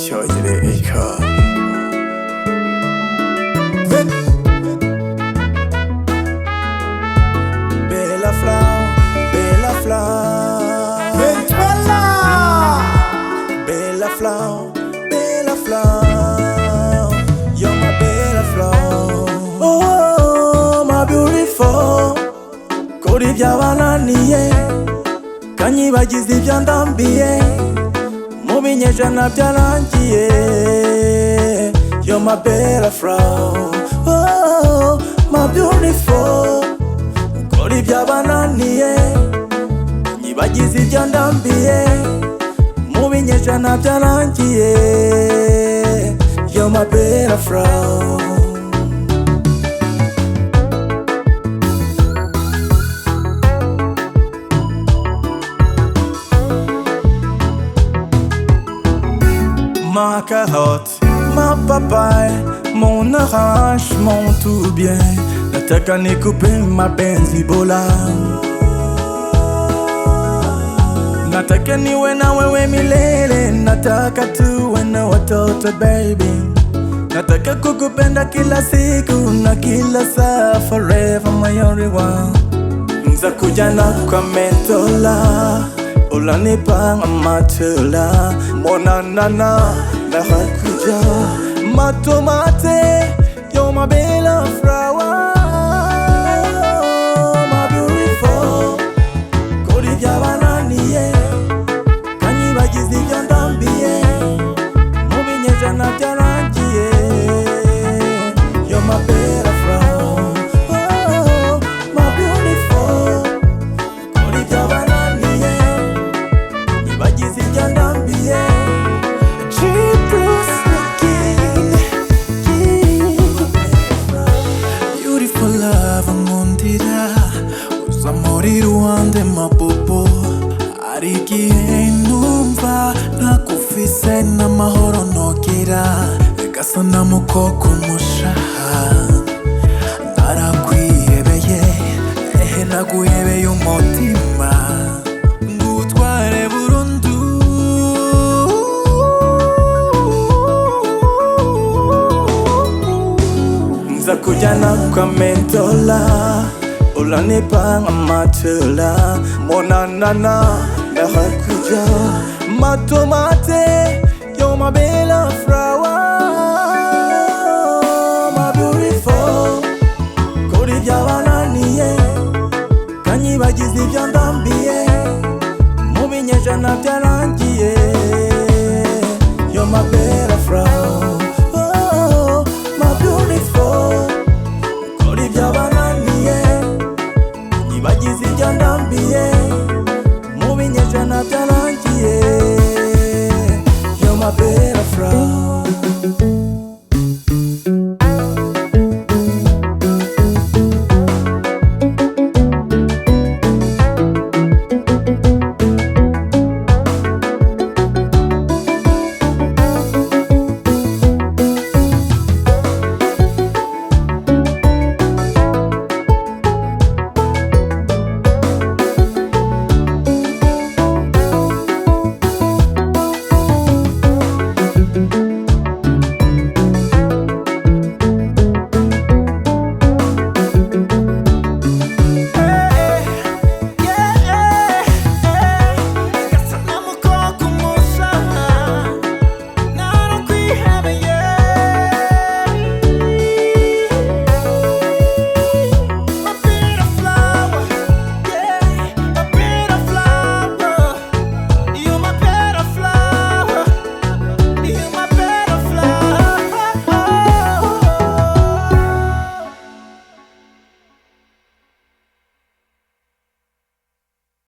Cyogere eka Bella flower, bella flower Bella flower, bella flower You're my bella flower Oh, my beautiful Kuri byabananiye kanyibagiza ibyo ndambiye mu binyejana byarangiye You're my bella flower Oh, my beautiful Kuri byabananiye kanyibagiza ibyo ndambiye mu binyejana byarangiye You're my bella flower Ma carotte, ma papaye, mon orange, mon tout bien Nataka nikupe mapenzi bora Nataka niwe na wewe milele Nataka tuwe na watoto baby Nataka kukupenda kila siku na kila saa Forever my only one Nza kujana kwa mentola Ulanipa matula Monanana Nakakuja Matomate You're my bella flower My beautiful Kuri byabananiye kanyibagiza ibyo ndambiye mu binyejana byarangiye You're my bella flower Oh, my beautiful Kuri byabananiye kanyibagiza ibyo ndambiye Beautiful love nkundira uza muri ruhande mabobo hari igihe numva ntakufise n'amahoro nogira gasa na mukoko mushaha narakwihebeye naguhebeye umutima ngutware burundu Nza kujana kwa mentola Ulanipa matula Monanana Nakakuja Matomate You're my bella flower My beautiful Kuri byabananiye kanyibagiza ibyo ndambiye mu binyejana byara